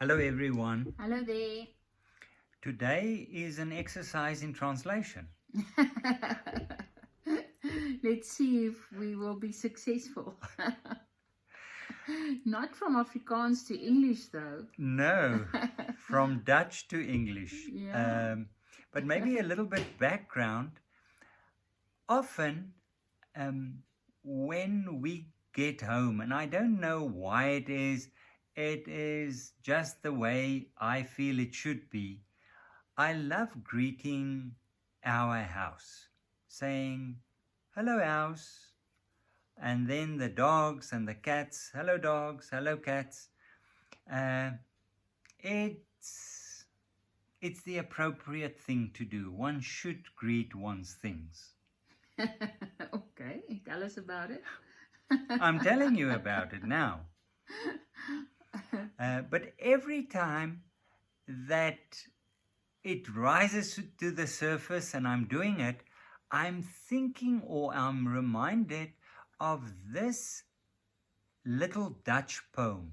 Hello everyone. Hello there. Today is an exercise in translation. Let's see if we will be successful. Not from Afrikaans to English though. No, from Dutch to English. Yeah. But maybe a little bit background. Often when we get home, and I don't know why it is just the way I feel it should be. I love greeting our house, saying, hello house, and then the dogs and the cats, hello dogs, hello cats. It's the appropriate thing to do. One should greet one's things. Okay, tell us about it. I'm telling you about it now. But every time that it rises to the surface and I'm doing it, I'm thinking or I'm reminded of this little Dutch poem.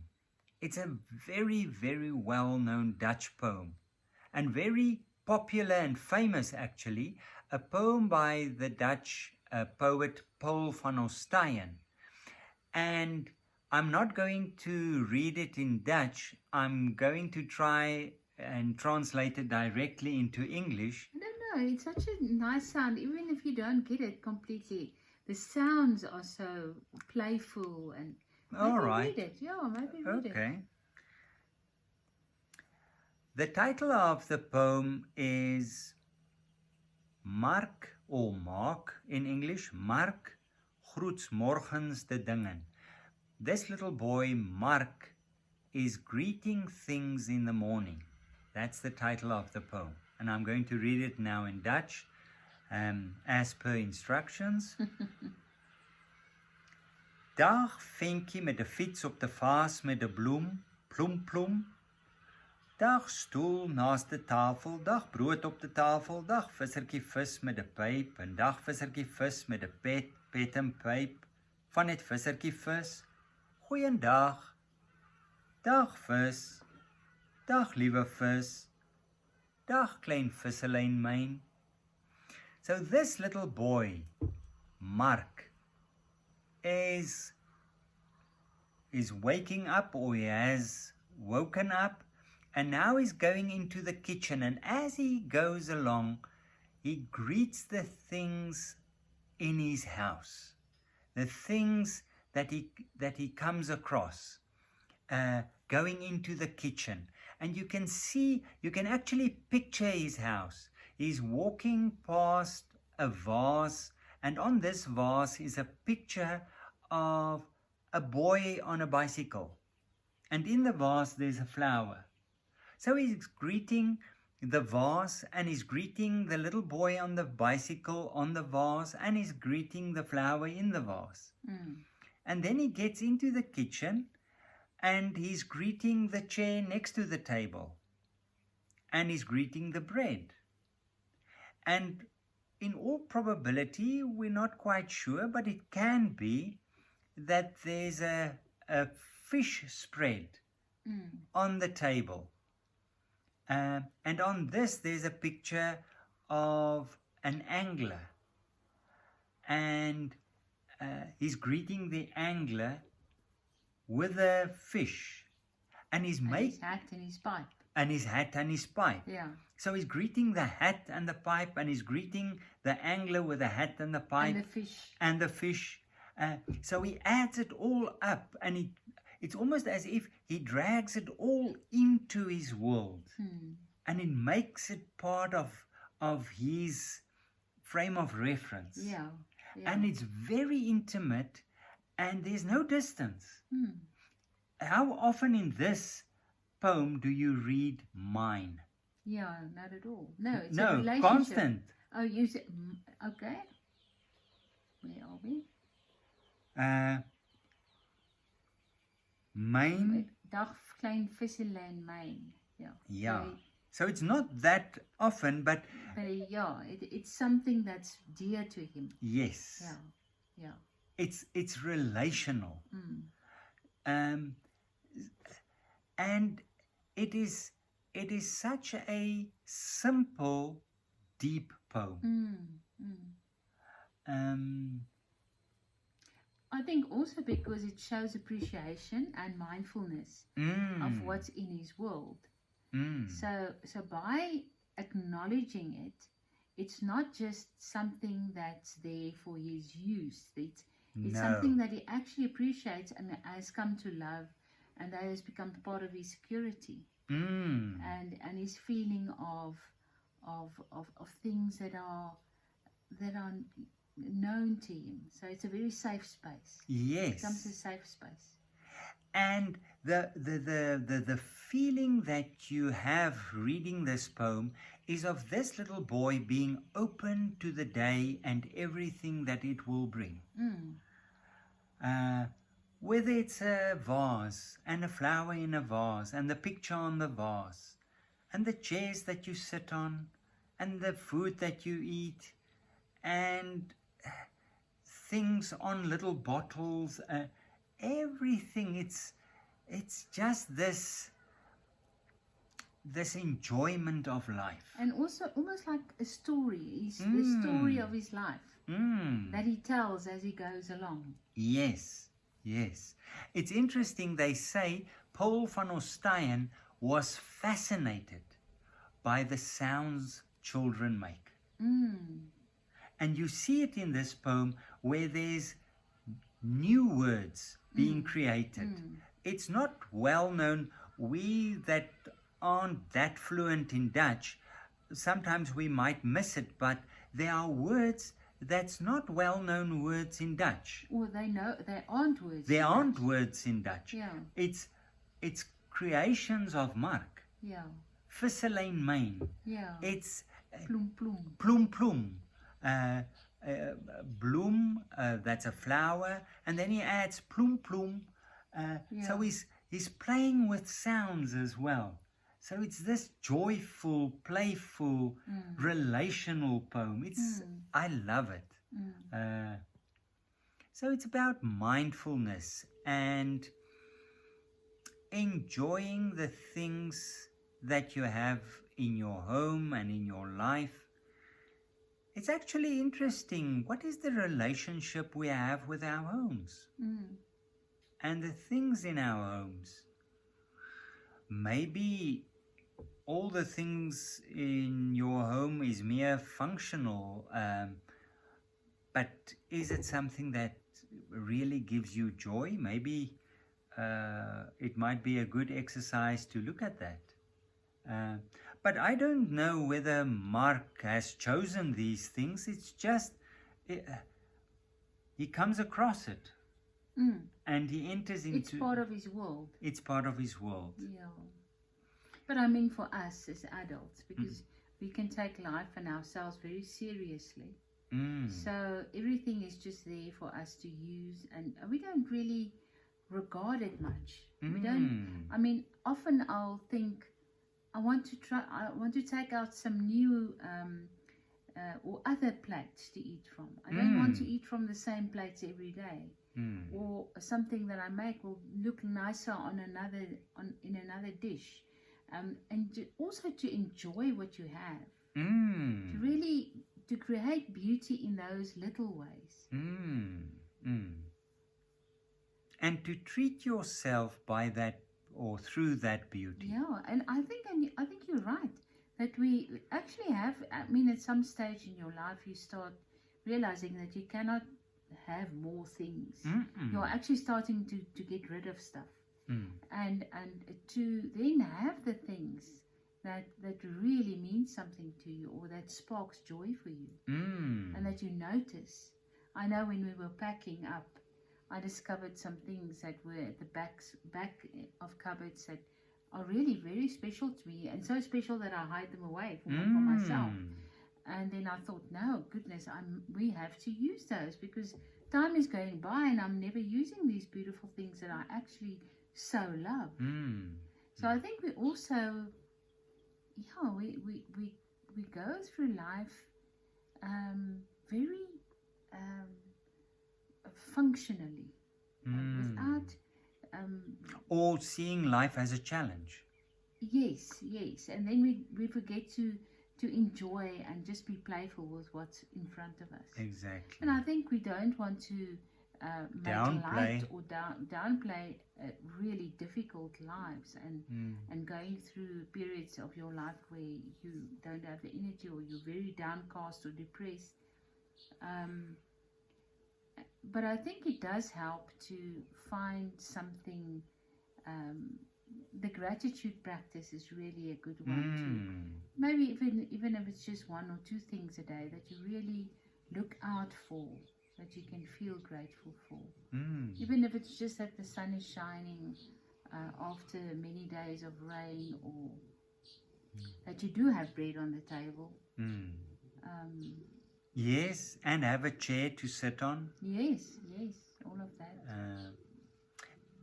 It's a very, very well-known Dutch poem and very popular and famous actually, a poem by the Dutch poet Paul van Ostaaien. And I'm not going to read it in Dutch. I'm going to try and translate it directly into English. I don't know, it's such a nice sound, even if you don't get it completely. The sounds are so playful and All right. read it. Yeah, maybe read it. Okay. The title of the poem is Mark or Mark in English. Mark groets morgens de dingen. This little boy, Mark, is greeting things in the morning. That's the title of the poem. And I'm going to read it now in Dutch, as per instructions. Dag vinkie met de fiets op de vaas met de bloem, ploem ploem. Dag stoel naast de tafel, dag brood op de tafel, dag vissertjie vis met de pyp, en dag vissertjie vis met de pet en pyp, van het vissertjie vis. Goeiedag, dag vis, dag liewe vis, dag klein visselyn myn. So this little boy, Mark, is waking up, or he has woken up, and now he's going into the kitchen, and as he goes along, he greets the things in his house, the things that he comes across, going into the kitchen. And you can actually picture his house. He's walking past a vase, and on this vase is a picture of a boy on a bicycle. And in the vase there's a flower. So he's greeting the vase, and he's greeting the little boy on the bicycle on the vase, and he's greeting the flower in the vase. And then he gets into the kitchen, and he's greeting the chair next to the table, and he's greeting the bread. And in all probability, we're not quite sure, but it can be that there's a fish spread on the table. And on this, there's a picture of an angler. And he's greeting the angler with a fish. And his hat and his pipe. And his hat and his pipe. Yeah. So he's greeting the hat and the pipe, and he's greeting the angler with the hat and the pipe. And the fish. So he adds it all up, and it's almost as if he drags it all into his world. And it makes it part of his frame of reference. Yeah. And it's very intimate, and there's no distance. How often in this poem do you read mine? Yeah, not at all. No, it's a relationship. Constant. Oh, you said, okay. Where are we? Mine. Dag klein visselyn myn. Yeah. Yeah. So it's not that often, but yeah, it's something that's dear to him. Yes. Yeah. It's relational. And it is such a simple, deep poem. Um, I think also because it shows appreciation and mindfulness of what's in his world. So by acknowledging it, it's not just something that's there for his use. It's no. something that he actually appreciates and has come to love, and that has become part of his security and his feeling of things that are known to him. So it's a very safe space. Yes. It becomes a safe space. And the feeling that you have reading this poem is of this little boy being open to the day and everything that it will bring. Whether it's a vase and a flower in a vase and the picture on the vase and the chairs that you sit on and the food that you eat and things on little bottles, everything. It's just this enjoyment of life, and also almost like a story. The story of his life that he tells as he goes along. Yes. It's interesting. They say Paul van Ostaaien was fascinated by the sounds children make. And you see it in this poem where there's new words being created. It's not well known. We that aren't that fluent in Dutch, sometimes we might miss it, but there are words that's not well known words in Dutch. Well, they aren't words. There aren't words in Dutch. Yeah. It's creations of Mark. Yeah. Visselijn myn. Yeah. It's Ploem ploem. Ploem ploem. Bloom, that's a flower, and then he adds ploem ploem. So he's playing with sounds as well. So it's this joyful, playful, relational poem. I love it. So it's about mindfulness and enjoying the things that you have in your home and in your life. It's actually interesting. What is the relationship we have with our homes and the things in our homes? Maybe all the things in your home is mere functional, but is it something that really gives you joy? Maybe it might be a good exercise to look at that. But I don't know whether Mark has chosen these things. It's just he comes across it and he enters into... It's part of his world. It's part of his world. Yeah. But I mean for us as adults, because we can take life and ourselves very seriously. So everything is just there for us to use, and we don't really regard it much. We don't. I mean, often I'll think, I want to take out some new or other plates to eat from. I don't want to eat from the same plates every day. Or something that I make will look nicer in another dish. And also to enjoy what you have. To really to create beauty in those little ways. And to treat yourself by that or through that beauty. Yeah, and I think you're right that we actually have. I mean, at some stage in your life, you start realizing that you cannot have more things. You're actually starting to get rid of stuff, and to then have the things that really mean something to you or that sparks joy for you, and that you notice. I know when we were packing up, I discovered some things that were at the back of cupboards that are really very special to me, and so special that I hide them away for myself. And then I thought, no, goodness, we have to use those because time is going by and I'm never using these beautiful things that I actually so love. So I think we also, we go through life very functionally, without... or seeing life as a challenge. Yes, yes. And then we forget to enjoy and just be playful with what's in front of us. Exactly. And I think we don't want to make light or downplay really difficult lives and going through periods of your life where you don't have the energy or you're very downcast or depressed. But I think it does help to find something. The gratitude practice is really a good one too. Maybe even if it's just one or two things a day that you really look out for, that you can feel grateful for. Even if it's just that the sun is shining after many days of rain, or that you do have bread on the table. Yes, and have a chair to sit on. Yes, yes, all of that.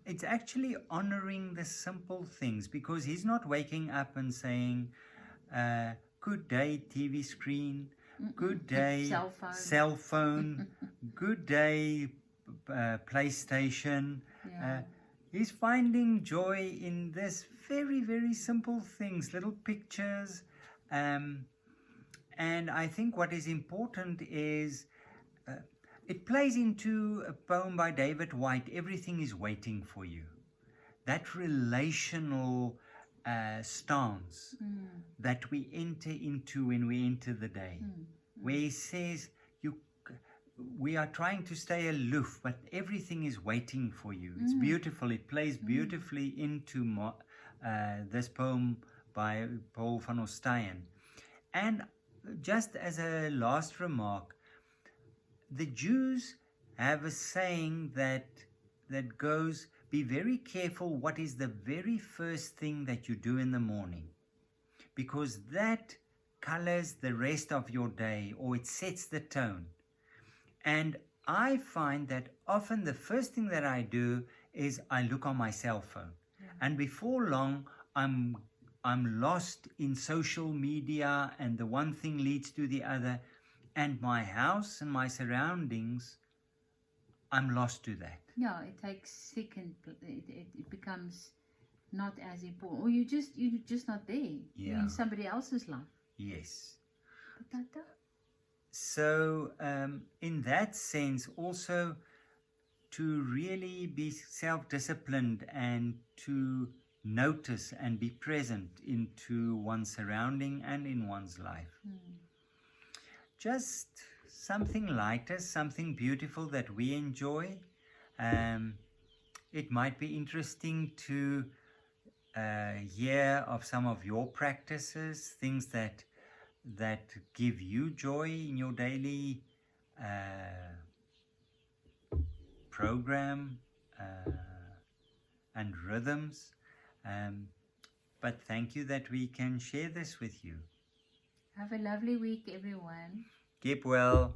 It's actually honoring the simple things, because he's not waking up and saying, good day TV screen, good day cell phone, good day PlayStation. Yeah. He's finding joy in this very, very simple things, little pictures. And I think what is important is it plays into a poem by David White, Everything is Waiting for You. That relational stance that we enter into when we enter the day, where he says, we are trying to stay aloof, but everything is waiting for you. It's beautiful. It plays beautifully into this poem by Paul van Ostaaien. And just as a last remark, the Jews have a saying that goes, be very careful what is the very first thing that you do in the morning, because that colors the rest of your day, or it sets the tone. And I find that often the first thing that I do is I look on my cell phone. And before long, I'm lost in social media, and the one thing leads to the other. And my house and my surroundings, I'm lost to that. Yeah, it takes second. It becomes not as important, or you're just not there. Yeah. You're in somebody else's life. Yes. Patata. So, in that sense, also to really be self-disciplined and to notice and be present into one's surrounding and in one's life. Just something lighter, something beautiful that we enjoy. It might be interesting to hear of some of your practices, things that give you joy in your daily program and rhythms. But thank you that we can share this with you. Have a lovely week, everyone. Keep well.